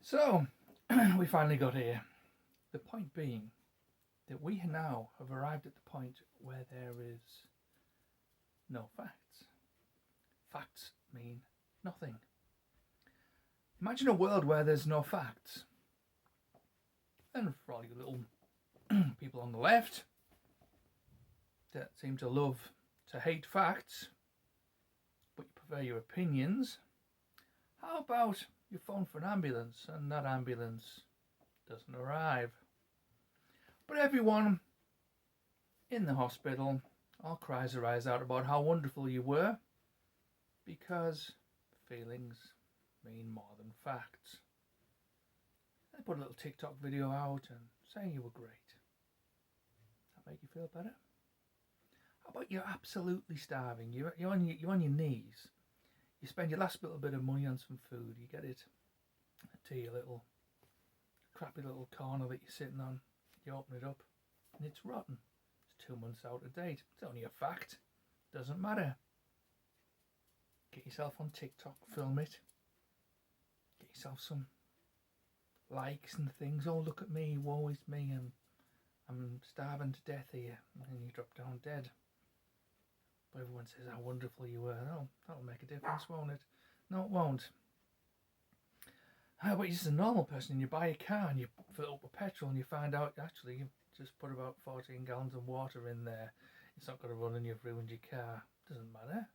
So, we finally got here. The point being that we now have arrived at the point where there is no facts. Facts mean nothing. Imagine a world where there's no facts. And for all you little people on the left that seem to love to hate facts, but you prefer your opinions, how about you phone for an ambulance and that ambulance doesn't arrive? But everyone in the hospital all cries their eyes out about how wonderful you were, because feelings mean more than facts. They put a little TikTok video out and saying you were great. That make you feel better? How about you're absolutely starving? You're on your knees. You spend your last little bit of money on some food. You get it to your little crappy little corner that you're sitting on. You open it up and it's rotten. It's 2 months out of date. It's only a fact. Doesn't matter. Get yourself on TikTok, film it. Get yourself some likes and things. Oh, look at me, woe is me, and I'm starving to death here. And then you drop down dead. But everyone says how wonderful you were. Oh, that'll make a difference, won't it? No, it won't. How about you're just a normal person and you buy a car and you fill it up with petrol and you find out actually you just put about 14 gallons of water in there. It's not going to run and you've ruined your car. Doesn't matter.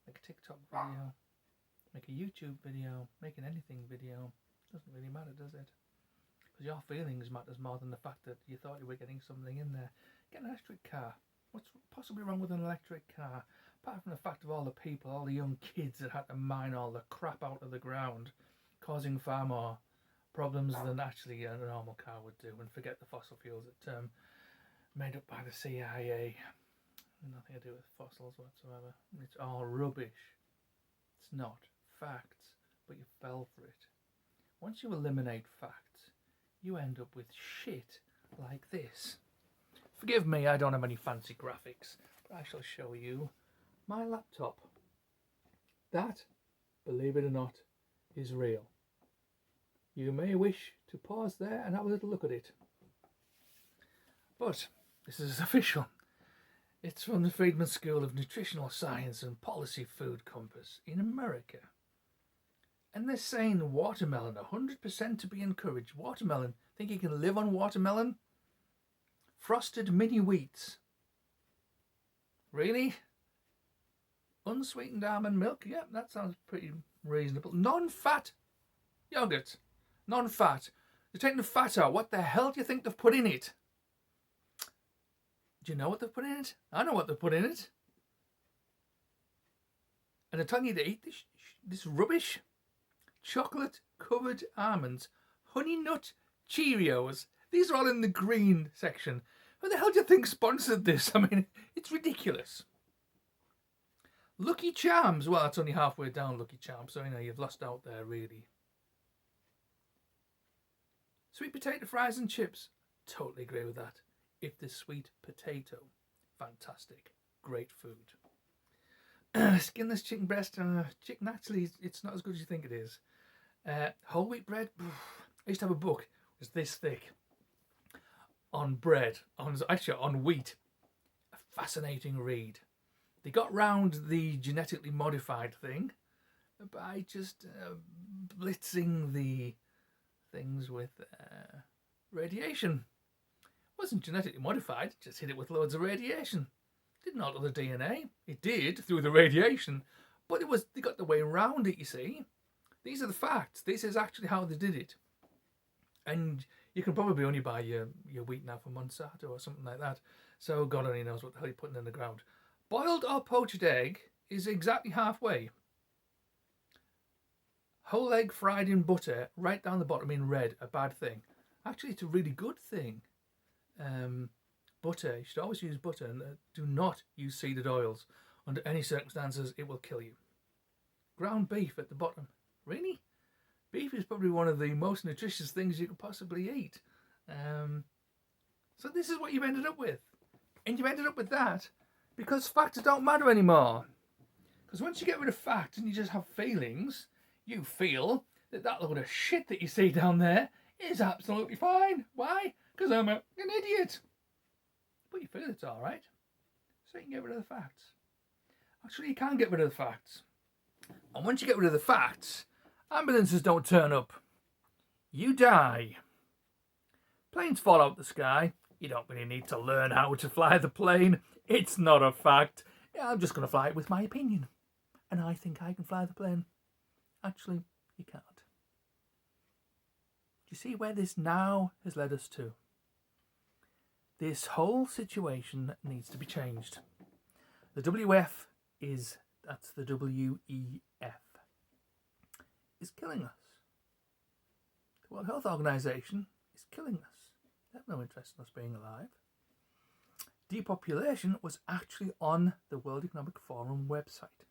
Make a TikTok video, make a YouTube video, make an anything video. Doesn't really matter, does it? Because your feelings matters more than the fact that you thought you were getting something in there. Get an electric car. What's possibly wrong with an electric car? Apart from the fact of all the people, all the young kids that had to mine all the crap out of the ground, causing far more problems than actually a normal car would do. And forget the fossil fuels that made up by the CIA. Nothing to do with fossils whatsoever. It's all rubbish. It's not facts, but you fell for it. Once you eliminate facts, you end up with shit like this. Forgive me, I don't have any fancy graphics, but I shall show you my laptop. That, believe it or not, is real. You may wish to pause there and have a little look at it. But this is official. It's from the Friedman School of Nutritional Science and Policy Food Compass in America. And they're saying watermelon, 100% to be encouraged. Watermelon, think you can live on watermelon? Frosted mini wheats. Really? Unsweetened almond milk? Yeah, that sounds pretty reasonable. Non-fat yogurt. Non-fat. They're taking the fat out. What the hell do you think they've put in it? Do you know what they've put in it? I know what they've put in it. And they're telling you to eat this rubbish. Chocolate-covered almonds. Honey Nut Cheerios. These are all in the green section. Who the hell do you think sponsored this? I mean, it's ridiculous. Lucky Charms. Well, it's only halfway down Lucky Charms, so you've lost out there, really. Sweet potato fries and chips. Totally agree with that. If the sweet potato. Fantastic. Great food. Skinless chicken breast. Chicken, actually, it's not as good as you think it is. Whole wheat bread. I used to have a book. It was this thick. On bread. On wheat. A fascinating read. They got round the genetically modified thing by just blitzing the things with radiation. It wasn't genetically modified, just hit it with loads of radiation. Didn't alter the DNA. It did through the radiation, but they got the way around it, you see. These are the facts. This is actually how they did it. And you can probably only buy your wheat now from Monsanto or something like that. So God only knows what the hell you're putting in the ground. Boiled or poached egg is exactly halfway. Whole egg fried in butter, right down the bottom in red, a bad thing. Actually, it's a really good thing. Butter, you should always use butter, and do not use seeded oils. Under any circumstances, it will kill you. Ground beef at the bottom. Really? Beef is probably one of the most nutritious things you could possibly eat. So this is what you've ended up with. And you've ended up with that because facts don't matter anymore. Because once you get rid of facts and you just have feelings, you feel that that load of shit that you see down there is absolutely fine. Why? Because I'm an idiot. But you feel it's alright. So you can get rid of the facts. Actually, you can get rid of the facts. And once you get rid of the facts, ambulances don't turn up. You die. Planes fall out the sky. You don't really need to learn how to fly the plane. It's not a fact. Yeah, I'm just going to fly it with my opinion. And I think I can fly the plane. Actually, you can't. Do you see where this now has led us to? This whole situation needs to be changed. The WF that's the WEF, is killing us. The World Health Organization is killing us. They have no interest in us being alive. Depopulation was actually on the World Economic Forum website.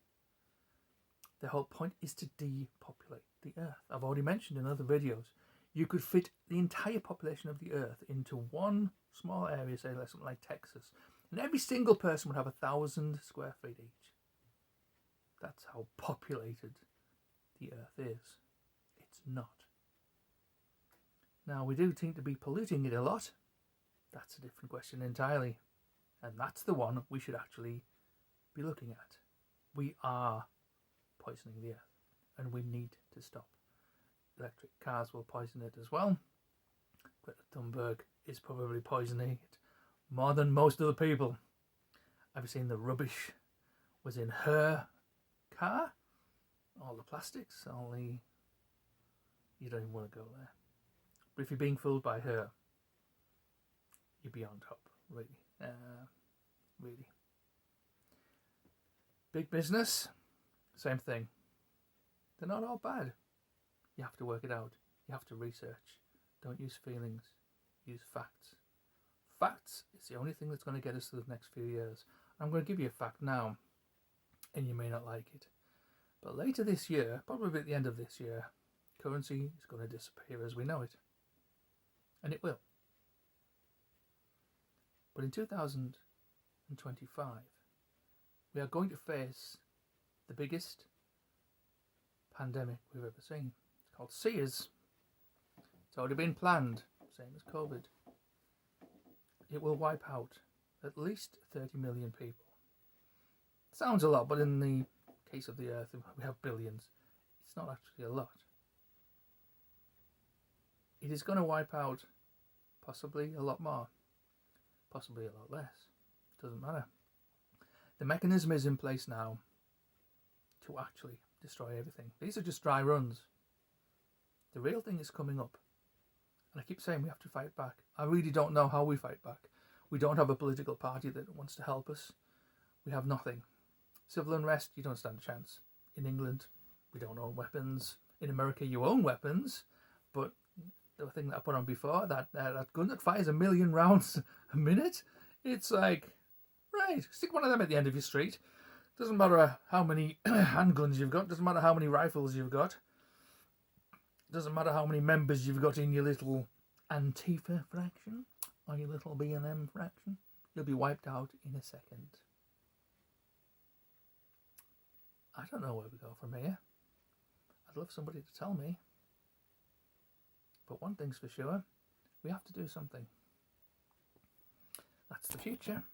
The whole point is to depopulate the Earth. I've already mentioned in other videos, you could fit the entire population of the Earth into one small area, say something like Texas, and every single person would have 1,000 square feet each. That's how populated the Earth is. It's not. Now, we do seem to be polluting it a lot. That's a different question entirely. And that's the one we should actually be looking at. We are poisoning the Earth, and we need to stop. Electric cars will poison it as well. Greta Thunberg is probably poisoning it more than most of the people. Have you seen the rubbish was in her car? All the plastics, you don't even want to go there. But if you're being fooled by her, you're beyond top, really. Really. Big business, same thing. They're not all bad. You have to work it out. You have to research. Don't use feelings. Use facts. Facts is the only thing that's going to get us through the next few years. I'm going to give you a fact now, and you may not like it. But later this year, probably at the end of this year, currency is going to disappear as we know it. And it will. But in 2025, we are going to face the biggest pandemic we've ever seen. It's called SEERS. It's already been planned, same as COVID. It will wipe out at least 30 million people. Sounds a lot, but in the case of the Earth, we have billions. It's not actually a lot. It is going to wipe out possibly a lot more, possibly a lot less. Doesn't matter. The mechanism is in place now to actually destroy everything. These are just dry runs. The real thing is coming up. And I keep saying we have to fight back. I really don't know how we fight back. We don't have a political party that wants to help us. We have nothing. Civil unrest, you don't stand a chance. In England, we don't own weapons. In America, you own weapons. But the thing that I put on before, that gun that fires 1 million rounds a minute, it's like, right, stick one of them at the end of your street. Doesn't matter how many handguns you've got. Doesn't matter how many rifles you've got. Doesn't matter how many members you've got in your little Antifa fraction or your little B&M fraction. You'll be wiped out in a second. I don't know where we go from here. I'd love somebody to tell me. But one thing's for sure, we have to do something. That's the future.